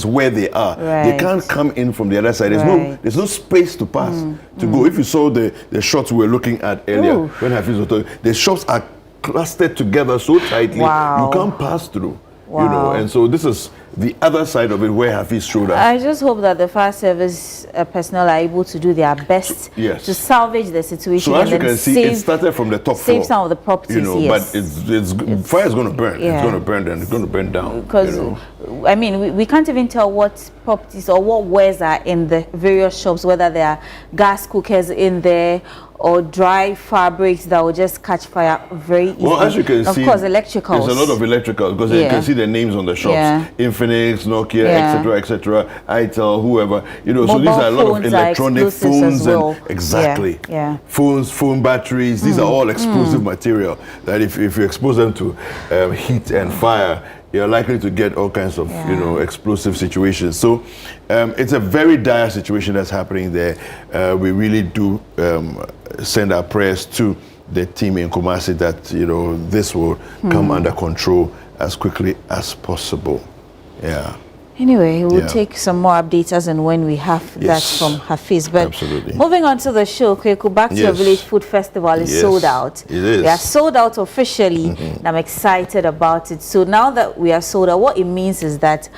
where they are. Right. They can't come in from the other side. There's no space to pass to go. If you saw the shots we were looking at earlier, when Hafiz was talking, the shops are clustered together so tightly, you can't pass through. Wow. You know, and so this is the other side of it where Hafiz showed us. I just hope that the fire service personnel are able to do their best to salvage the situation. So as you can see, it started from the top floor. Save some of the properties, you know, but it's fire is going to burn. It's going to burn and it's going to burn down. Because, you know? I mean, we can't even tell what properties or what wares are in the various shops, whether there are gas cookers in there or dry fabrics that will just catch fire very easily. Well, as you can see, of course, electricals. There's a lot of electricals because you can see the names on the shops. Infinix, Nokia, etc., Itel, whoever. You know, so these are a lot of electronic phones and phones, phone batteries. These are all explosive material that if you expose them to heat and fire, you're likely to get all kinds of explosive situations. So it's a very dire situation that's happening there. We really do send our prayers to the team in Kumasi that this will come under control as quickly as possible. Yeah. Anyway, we'll take some more updates as and when we have that from Hafiz. But moving on to the show, Kweku, back to your Village Food Festival is sold out. It is. We are sold out officially, and I'm excited about it. So now that we are sold out, what it means is that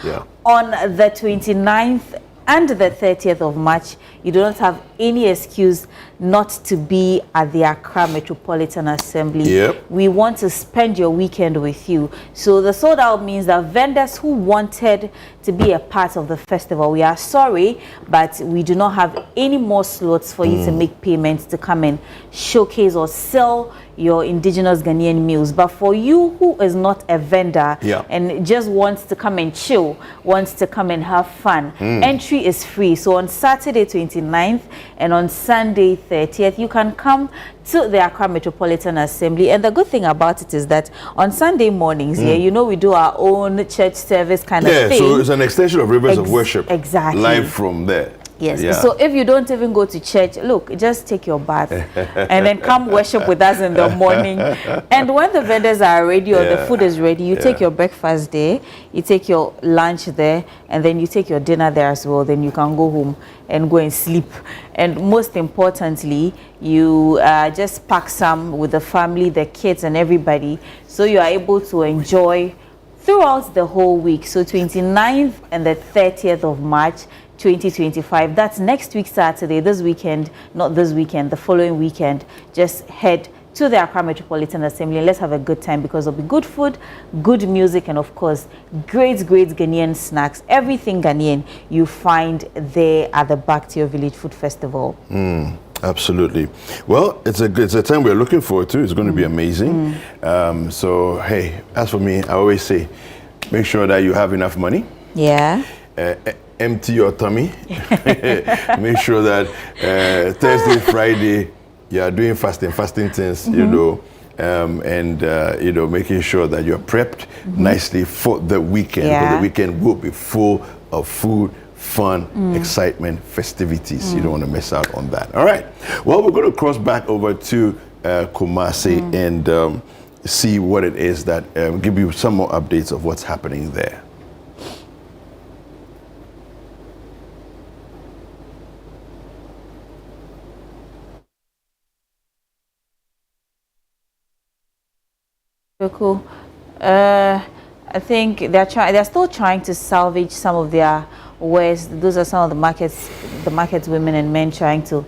on the 29th and the 30th of March, you do not have any excuse not to be at the Accra Metropolitan Assembly. We want to spend your weekend with you. So the sold out means that vendors who wanted to be a part of the festival, we are sorry, but we do not have any more slots for you to make payments to come and showcase or sell your indigenous Ghanaian meals. But for you who is not a vendor and just wants to come and chill, wants to come and have fun, entry is free. So on Saturday 29th and on Sunday 30th, you can come to the Accra Metropolitan Assembly. And the good thing about it is that on Sunday mornings, we do our own church service kind of thing. So it's an extension of Rivers of Worship. Exactly. Live from there. Yes. So if you don't even go to church, look, just take your bath and then come worship with us in the morning. And when the vendors are ready or the food is ready, you take your breakfast there, you take your lunch there, and then you take your dinner there as well. Then you can go home and go and sleep. And most importantly, you just pack some with the family, the kids, and everybody, so you are able to enjoy throughout the whole week. So 29th and the 30th of March 2025. That's next week Saturday. This weekend, not this weekend, the following weekend, just head to the Accra Metropolitan Assembly and let's have a good time, because there'll be good food, good music, and of course great Ghanaian snacks. Everything Ghanaian you find there at the Back to Your Village Food Festival. Absolutely. Well, it's a time we're looking forward to. It's going to be amazing. So hey, as for me, I always say, make sure that you have enough money. Empty your tummy. Make sure that Thursday, Friday, you are doing fasting things, and making sure that you're prepped nicely for the weekend. Because the weekend will be full of food, fun, excitement, festivities. You don't want to miss out on that. All right. Well, we're going to cross back over to Kumasi and see what it is that give you some more updates of what's happening there. Cool. I think they're still trying to salvage some of their wares. Those are some of the market women and men trying to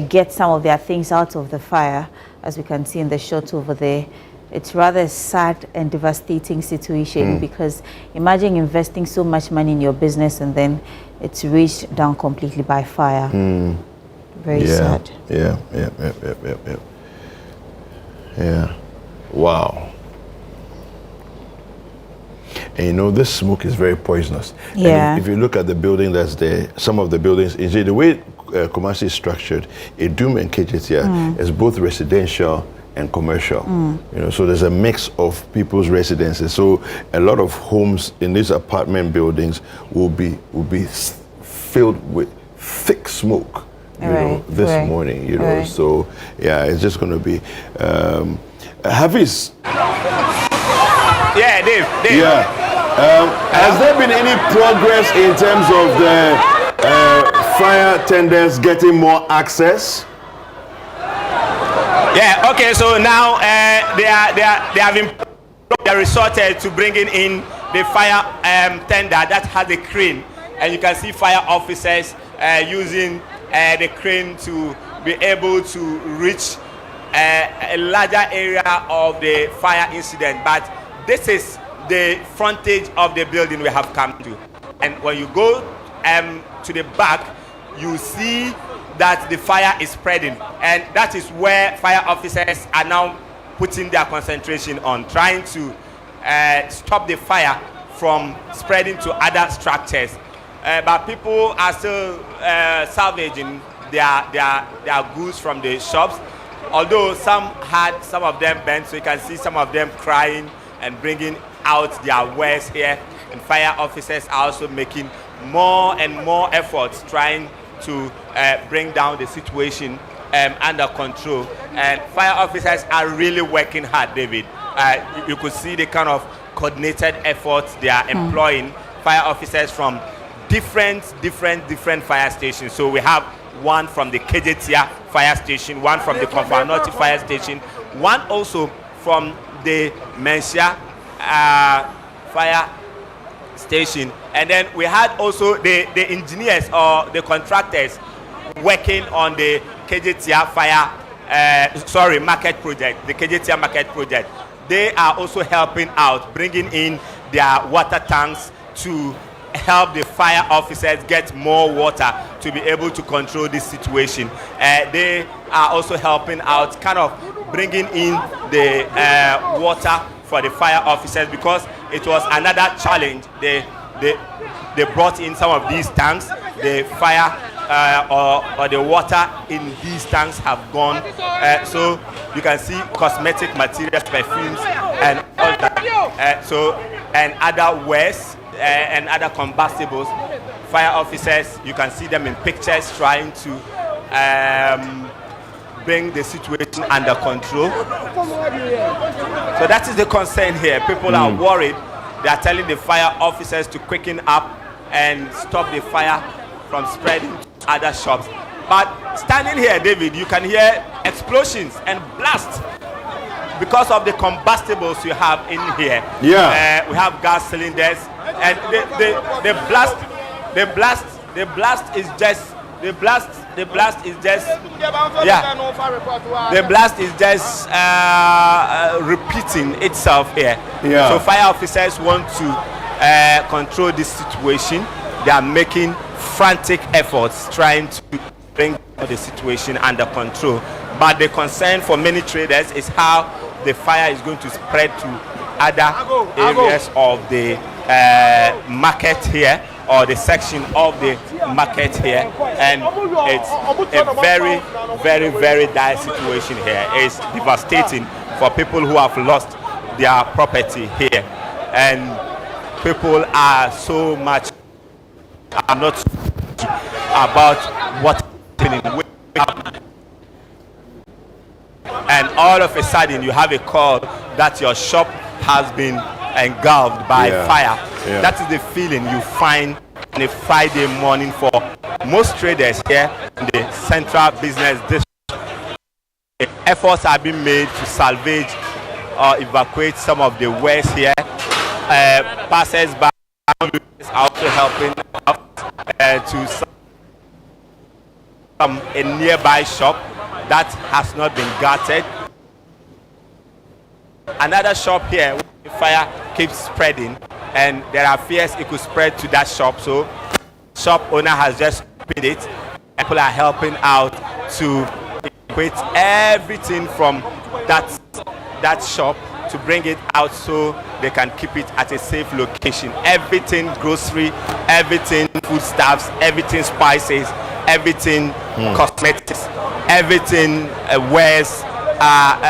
get some of their things out of the fire, as we can see in the shot over there. It's rather a sad and devastating situation, because imagine investing so much money in your business and then it's reached down completely by fire. Very sad. Yeah. Wow. And this smoke is very poisonous. And if you look at the building that's there, some of the buildings, the way Kumasi is structured, Adum and Kejetia is both residential and commercial. So there's a mix of people's residences. So a lot of homes in these apartment buildings will be filled with thick smoke. This morning. So it's just going to be. Hafiz. Yeah, Dave. Has there been any progress in terms of the fire tenders getting more access? Yeah. Okay. So now they have resorted to bringing in the fire tender that has a crane, and you can see fire officers using the crane to be able to reach a larger area of the fire incident. But this is the frontage of the building we have come to, and when you go to the back, you see that the fire is spreading, and that is where fire officers are now putting their concentration on trying to stop the fire from spreading to other structures. But people are still salvaging their goods from the shops, although some of them bent, so you can see some of them crying and bringing out their wares here. And fire officers are also making more and more efforts trying to bring down the situation under control. And fire officers are really working hard, David. You could see the kind of coordinated efforts they are employing. Fire officers from different fire stations. So we have one from the Kejetia fire station, one from the Konfanoti fire station, one also from the Mensia fire station, and then we had also the engineers or the contractors working on the Kejetia fire market project, the Kejetia market project. They are also helping out, bringing in their water tanks to help the fire officers get more water to be able to control this situation. They are also helping out, kind of bringing in the water for the fire officers, because it was another challenge. They brought in some of these tanks. The fire or the water in these tanks have gone. So you can see cosmetic materials, perfumes, and all that. And other wares and other combustibles. Fire officers, you can see them in pictures trying to bring the situation under control. So that is the concern here. People are worried. They are telling the fire officers to quicken up and stop the fire from spreading to other shops. But standing here, David, you can hear explosions and blasts because of the combustibles you have in here. Yeah. We have gas cylinders, and the blast is just repeating itself here. Yeah. So fire officers want to control this situation. They are making frantic efforts trying to bring the situation under control. But the concern for many traders is how the fire is going to spread to other areas of the market here, or the section of the market here, and it's a very, very, very dire situation here. It's devastating for people who have lost their property here, and people are so much not about what's happening. And all of a sudden you have a call that your shop has been engulfed by fire. Yeah. That is the feeling you find on a Friday morning for most traders here in the central business district. Efforts are being made to salvage or evacuate some of the wares here. Passers by are also helping out to a nearby shop that has not been gutted. Another shop here, the fire keeps spreading, and there are fears it could spread to that shop. So shop owner has just opened it, and people are helping out to evacuate everything from that shop to bring it out so they can keep it at a safe location. Everything grocery, everything foodstuffs, everything spices, everything cosmetics, everything wares,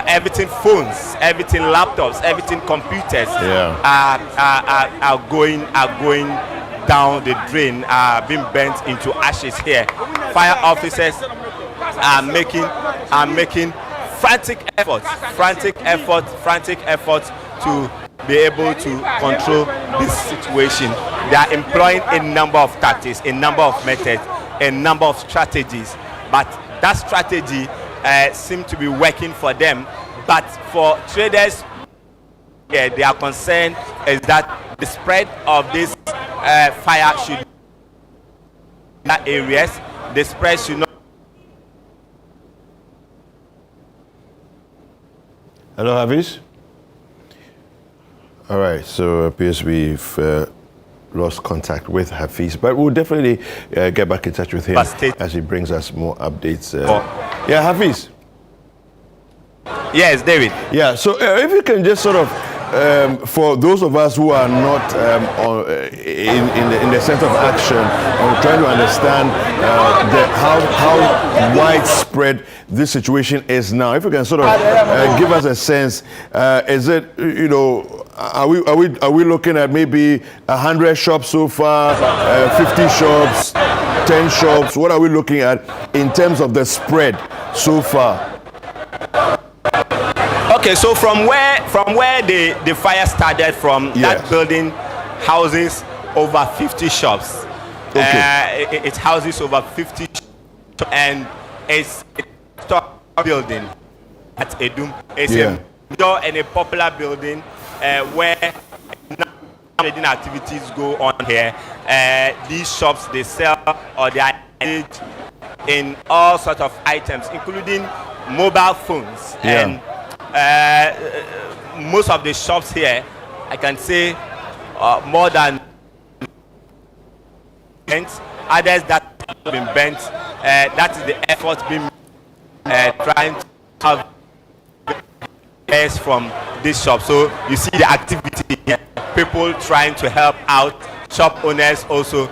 everything phones, everything laptops, everything computers are going down the drain, being burnt into ashes here. Fire officers are making frantic efforts to be able to control this situation, they are employing a number of tactics, a number of methods, a number of strategies. But that strategy seems to be working for them. But for traders, their concern is that the spread of this fire should not areas. The spread should not. Hello, Hafiz. All right, so it appears we've lost contact with Hafiz, but we'll definitely get back in touch with him as he brings us more updates. Yeah, Hafiz. Yes, David. Yeah, so if you can just sort of, for those of us who are not in the sense of action, or trying to understand how widespread this situation is now, if you can sort of give us a sense, is it, you know, are we looking at maybe 100 shops so far, 50 shops, 10 shops? What are we looking at in terms of the spread so far? Okay, so from where the fire started, from that building houses over 50 shops. Okay. It houses over 50 shops, and it's a stock building at Adum. It's a door and a popular building where trading activities go on here. These shops, they sell or they are engaged in all sorts of items, including mobile phones. And most of the shops here, I can say more than bent. Others that have been bent. That is the effort being trying to have airs from this shop. So you see the activity here, people trying to help out, shop owners also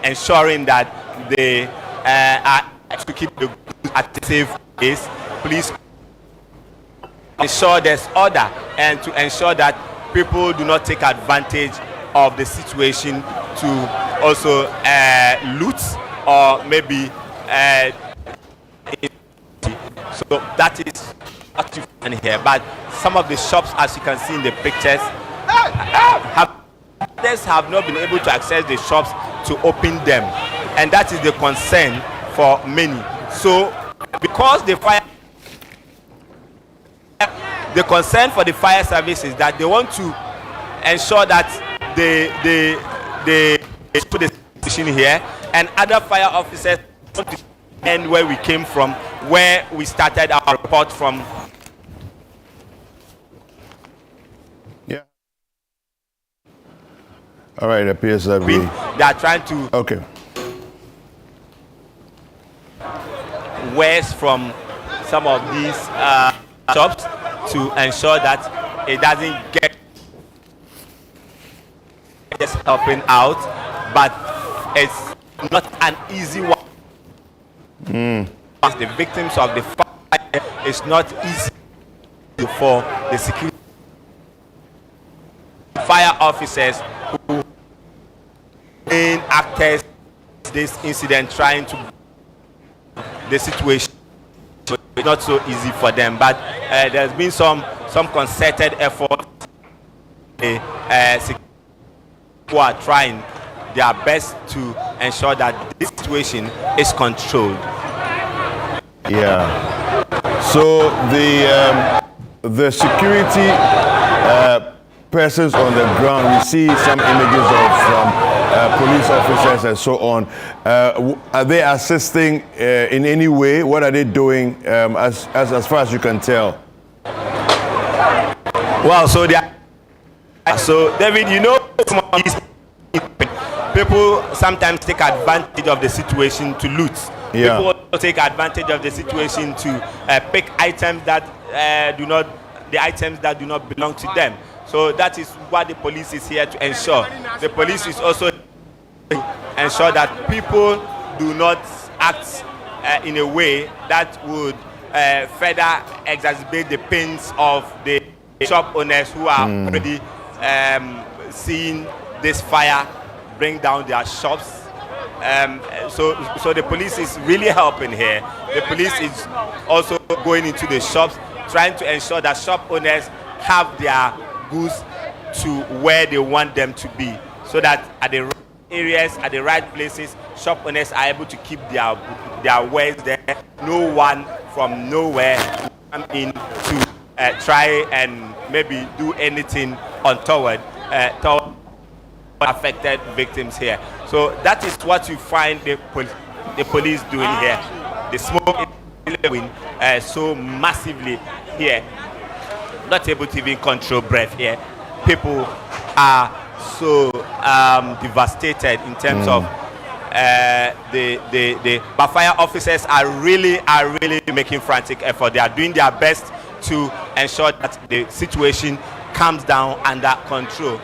ensuring that they are to keep the goods at a safe place. Please ensure there's order and to ensure that people do not take advantage of the situation to also loot or maybe so that is what you find here. But some of the shops, as you can see in the pictures, have not been able to access the shops to open them, and that is the concern for many. So because the concern for the fire service is that they want to ensure that they put the station here, and other fire officers want to end where we came from, where we started our report from. Yeah. All right, it appears that they are trying to waste from some of these shops to ensure that it doesn't get just helping out, but it's not an easy one. The victims of the fire, it's not easy for the security fire officers who main actors this incident trying to the situation. It's not so easy for them, but there's been some concerted effort. Who are trying their best to ensure that this situation is controlled. Yeah. So the security persons on the ground, we see some images of police officers and so on. Are they assisting in any way? What are they doing as far as you can tell? Well, so David, you know, people sometimes take advantage of the situation to loot. Yeah. People also take advantage of the situation to pick items that do not belong to them. So that is what the police is here to ensure. The police is also ensure that people do not act in a way that would further exacerbate the pains of the shop owners who are already seeing this fire bring down their shops. So the police is really helping here. The police is also going into the shops, trying to ensure that shop owners have their goods to where they want them to be, so that at the right areas, at the right places, shop owners are able to keep their wares there. No one from nowhere will come in to try and maybe do anything untoward toward affected victims here. So that is what you find the police doing here. The smoke is blowing so massively here, not able to even control breath here. People are so devastated in terms of but fire officers are really making frantic effort. They are doing their best to ensure that the situation calms down under control.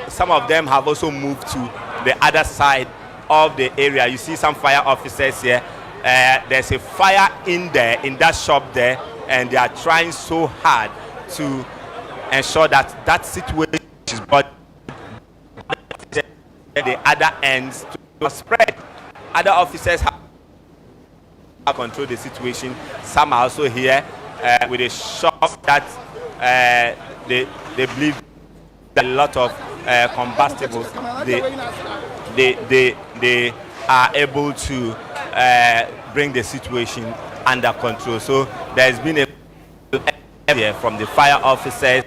Some of them have also moved to the other side of the area. You see some fire officers here. There's a fire in there, in that shop there, and they are trying so hard to ensure that that situation is brought the other ends to spread. Other officers have controlled the situation. Some are also here with a shop that they believe that a lot of combustibles they are able to bring the situation under control. So there's been a here from the fire officers.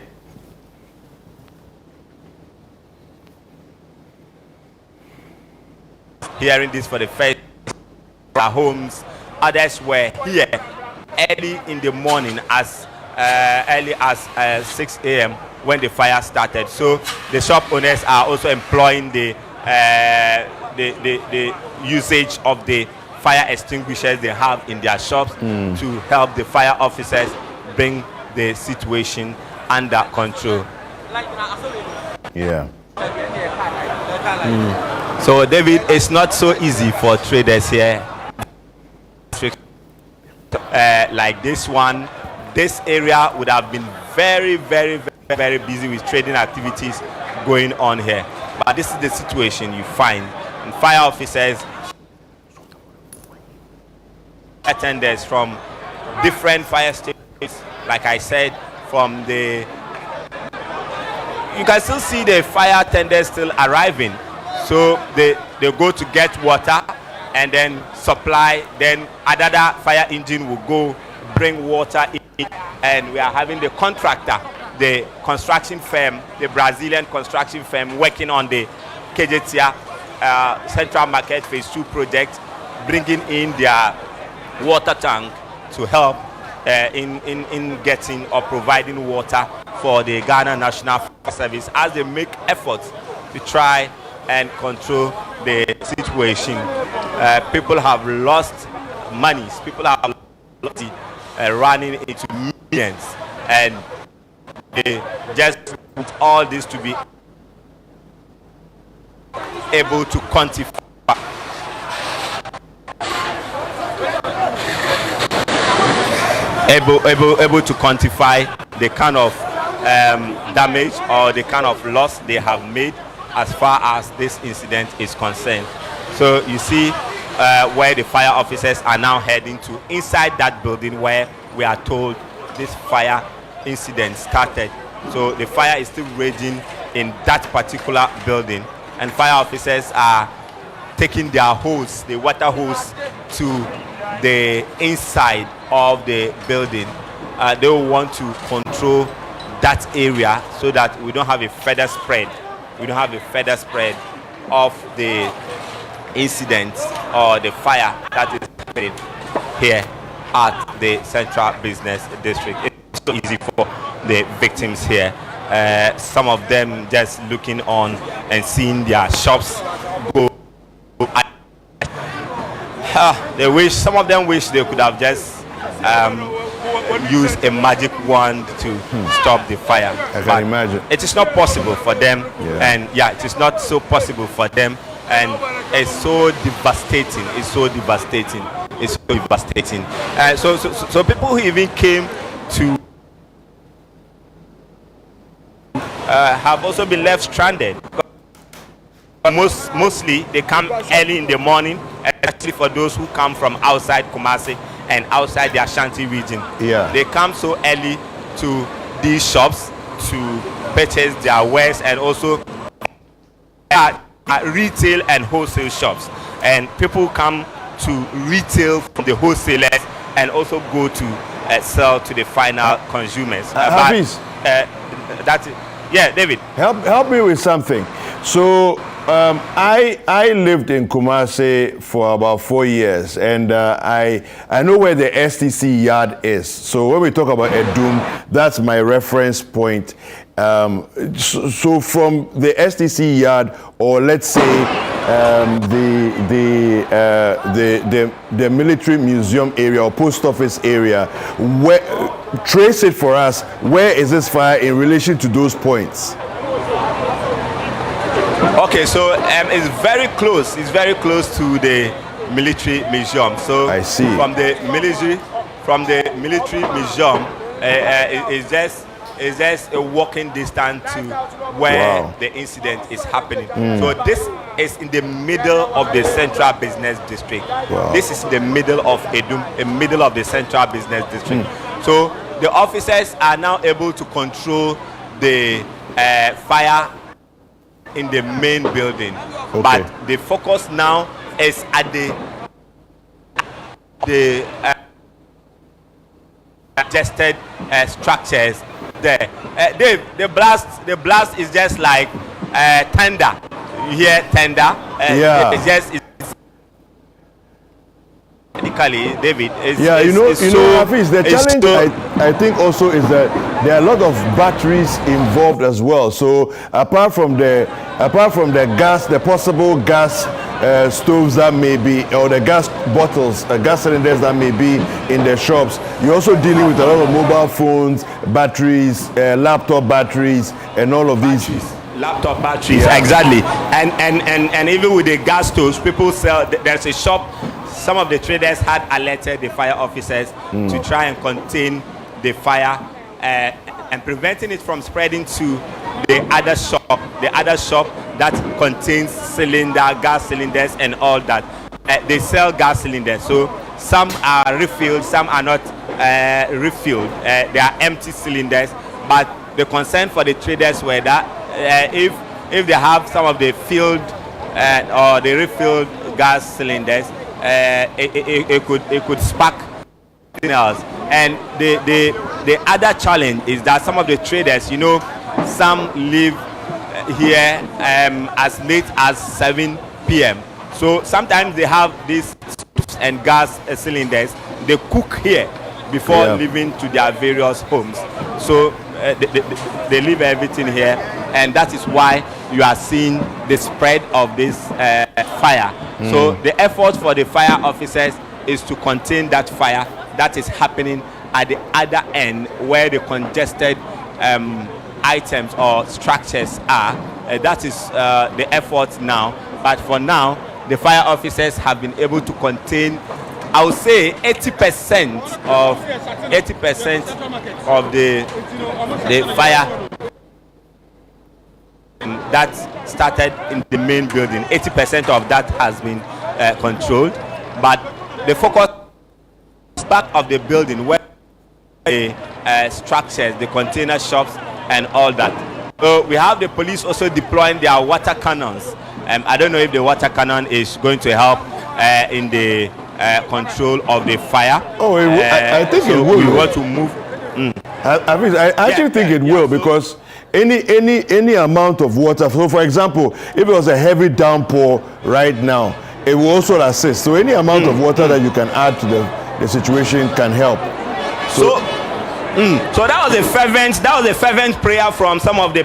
Hearing this for the first time, homes. Others were here early in the morning, as early as 6 a.m. when the fire started. So the shop owners are also employing the usage of the fire extinguishers they have in their shops to help the fire officers bring the situation under control. Yeah. So David, it's not so easy for traders here. Like this one, this area would have been very busy with trading activities going on here. But this is the situation you find. And fire officers, attendants from different fire stations, like I said, from the... You can still see the fire tenders still arriving. So they go to get water and then supply, then another fire engine will go bring water in, and we are having the contractor, the construction firm, the Brazilian construction firm working on the KJTIA Central Market Phase 2 project, bringing in their water tank to help in getting or providing water for the Ghana National Fire Service as they make efforts to try and control the situation. People have lost monies. People have lost running into millions, and they just want all this to be able to quantify. Able to quantify the kind of damage or the kind of loss they have made as far as this incident is concerned. So you see where the fire officers are now heading to, inside that building where we are told this fire incident started. So the fire is still raging in that particular building, and fire officers are taking their hose, the water hose, to the inside of the building. They will want to control that area so that we don't have a further spread. We don't have a further spread of the incident or the fire that is happening here at the Central Business District. It's so easy for the victims here. Some of them just looking on and seeing their shops go. Some of them wish they could have just use a magic wand to stop the fire. I can imagine. It is not possible for them, and it is not so possible for them, and it's so devastating. It's so devastating. It's so devastating. So people who even came to have also been left stranded. Mostly they come early in the morning, especially for those who come from outside Kumasi and outside the Ashanti region. Yeah. They come so early to these shops to purchase their wares, and also at retail and wholesale shops. And people come to retail from the wholesalers and also go to sell to the final consumers. That's it. Yeah, David. Help me with something. So I lived in Kumasi for about 4 years, and I know where the STC yard is. So when we talk about Adum, that's my reference point. So from the STC yard, or let's say the military museum area or post office area, trace it for us. Where is this fire in relation to those points? Okay, so it's very close. It's very close to the military museum. So I see. From the military museum, it's just a walking distance to where the incident is happening. So this is in the middle of the central business district. This is in the middle of Adum, the middle of the central business district. So the officers are now able to control the fire in the main building, but the focus now is at the adjusted structures there. Dave, the blast is just like tender. You hear tender? It's just technically, David. Hafiz, the challenge I think also is that there are a lot of batteries involved as well. So apart from the gas, the possible gas stoves that may be, or the gas bottles, gas cylinders that may be in the shops, you're also dealing with a lot of mobile phones, batteries, laptop batteries, and all of these. Laptop batteries, exactly. And even with the gas stoves, people sell. There's a shop. Some of the traders had alerted the fire officers to try and contain the fire and preventing it from spreading to the other shop that contains gas cylinders and all that. They sell gas cylinders, so some are refilled, some are not refilled. They are empty cylinders, but the concern for the traders were that if they have some of the filled or the refilled gas cylinders, it could spark something else. And the other challenge is that some of the traders, some live here as late as 7 p.m. So sometimes they have these stoves and gas cylinders. They cook here before leaving to their various homes. So they leave everything here, and that is why you are seeing the spread of this fire. So the effort for the fire officers is to contain that fire that is happening at the other end where the congested items or structures are. That is the effort now. But for now, the fire officers have been able to contain, I would say, 80% of the fire that started in the main building. 80% of that has been controlled, but the focus back of the building where the structures, the container shops, and all that. So we have the police also deploying their water cannons. I don't know if the water cannon is going to help in the control of the fire. Oh, I think it will. We want to move. I actually think it will, because any amount of water. So, for example, if it was a heavy downpour right now, it will also assist. So any amount of water that you can add to the situation can help. So that was a fervent prayer from some of the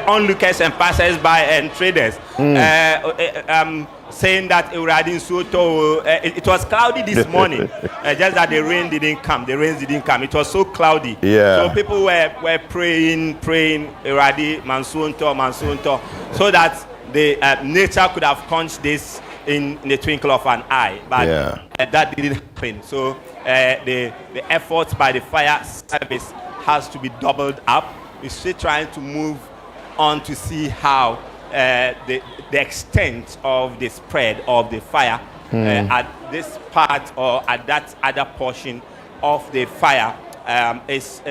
onlookers and passers-by and traders, saying that it was cloudy this morning, just that the rain didn't come. The rains didn't come. It was so cloudy. So people were praying, Eradi Mansunto, so that the nature could have quenched this in the twinkle of an eye, but that didn't happen. So the efforts by the fire service has to be doubled up. We're still trying to move on to see how the extent of the spread of the fire at this part or at that other portion of the fire is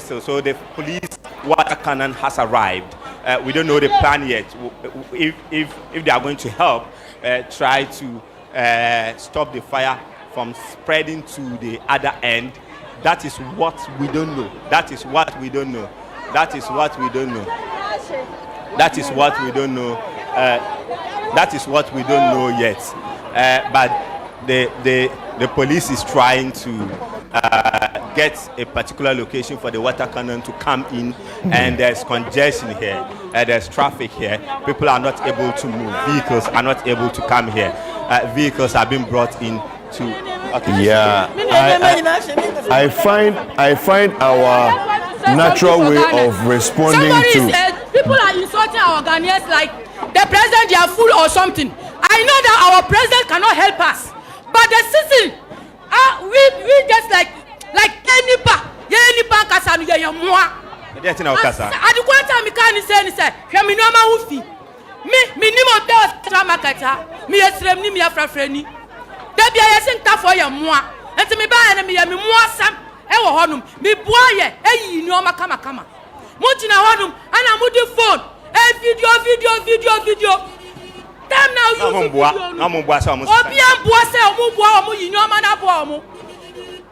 so the police water cannon has arrived. We don't know the plan yet. If they are going to help, try to stop the fire from spreading to the other end. That is what we don't know. That is what we don't know. That is what we don't know. That is what we don't know. That is what we don't know yet. But the police is trying to get a particular location for the water cannon to come in, and there's congestion here. There's traffic here. People are not able to move. Vehicles are not able to come here. Vehicles are being brought in to. Okay. Yeah, I find our natural way of responding to. People are insulting our Ghanaians like the president they are fool or something. I know that our president cannot help us, but the citizen, we just like any kasanu ya moi. They are kasa. Adukwata mi kan say hwemi no ma wufi. Me ni mo de market ha. Me yesrem ni me afrafra ni. Da bia yesin ta for ya moi. Enti me ba na me ya me moi sam e wo honum. Me boa ye eyi ni o ma kama. Mo tina honum ana mo di phone. Video. Them now you video.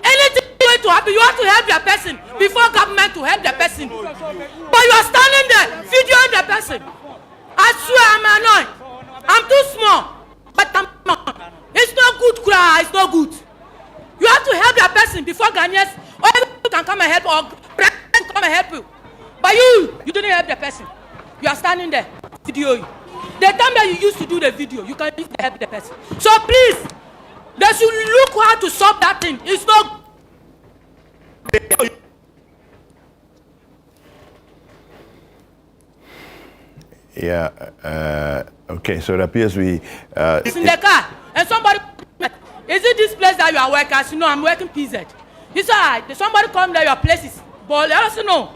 Anything going to happen, you have to help the person before government to help the person. But you are standing there videoing the person. I swear I'm annoyed. I'm too small, but it's not good, cry. It's not good. You have to help the person before Ghanaians or you can come and help or president come and help you. But you didn't help the person. You are standing there videoing. The time that you used to do the video, you can use to help the person. So please, they should look how to solve that thing. It's not. Yeah. Okay. So it appears we. It's in the car, and somebody. Is it this place that you are working? As you know, I'm working PZ. He said, somebody come there, your place is. But I also know.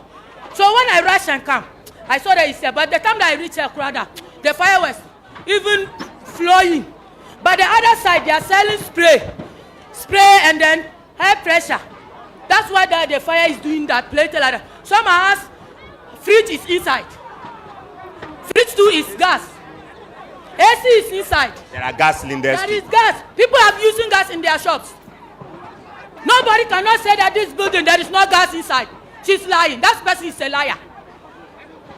So when I rush and come, I saw that he said, but the time that I reached Crowder, the fire was even flowing. But the other side, they are selling spray and then high pressure. That's why the fire is doing that plate like that. Some ask, fridge is inside. Fridge 2 is gas. AC is inside. There are gas cylinders. There is gas. People are using gas in their shops. Nobody cannot say that this building there is no gas inside. She's lying. That person is a liar.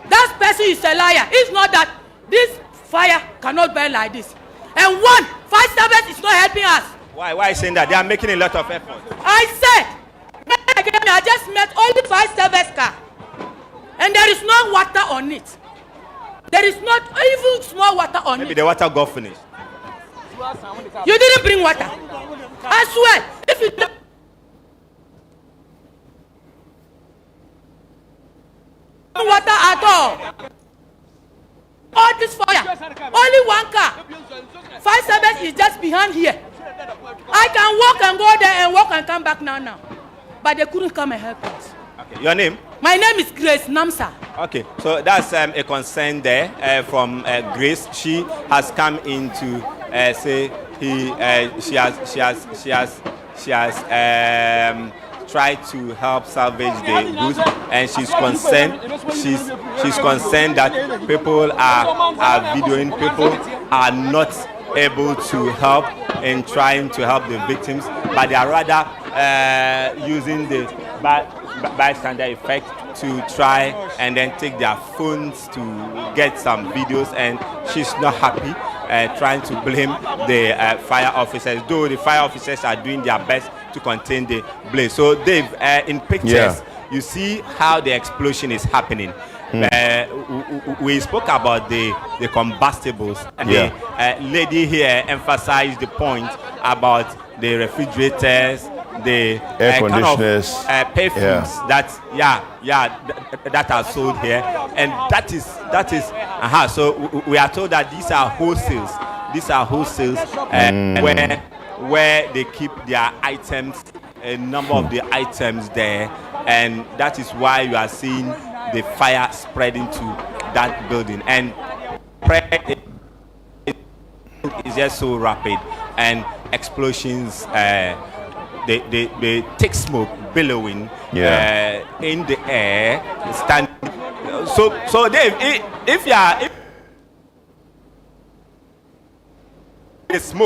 That person is a liar. It's not that this fire cannot burn like this. And fire service is not helping us. Why are you saying that? They are making a lot of effort. I said, I just met only fire service car. And there is no water on it. There is not even small water on it. Maybe the water got finished. You didn't bring water. I swear, if you don't water at all this fire, only one car. Fire service is just behind here. I can walk and go there and walk and come back now. But they couldn't come and help us. Okay. Your name? My name is Grace Namsa. Okay, so that's a concern there from Grace. She has come in to say she has tried to help salvage the goods, and she's concerned. She's concerned that people are videoing. People are not able to help in trying to help the victims, but they are rather using the bystander effect to try and then take their phones to get some videos, and she's not happy, trying to blame the fire officers, though the fire officers are doing their best to contain the blaze. So Dave, in pictures, you see how the explosion is happening. We spoke about the combustibles, and the lady here emphasized the point about the refrigerators, the air conditioners, kind of, perfumes that are sold here, and that is so we are told that these are wholesales where they keep their items, a number of the items there, and that is why you are seeing the fire spreading to that building, and it's just so rapid, and explosions, they thick smoke billowing in the air, standing So Dave, if you are, if the smoke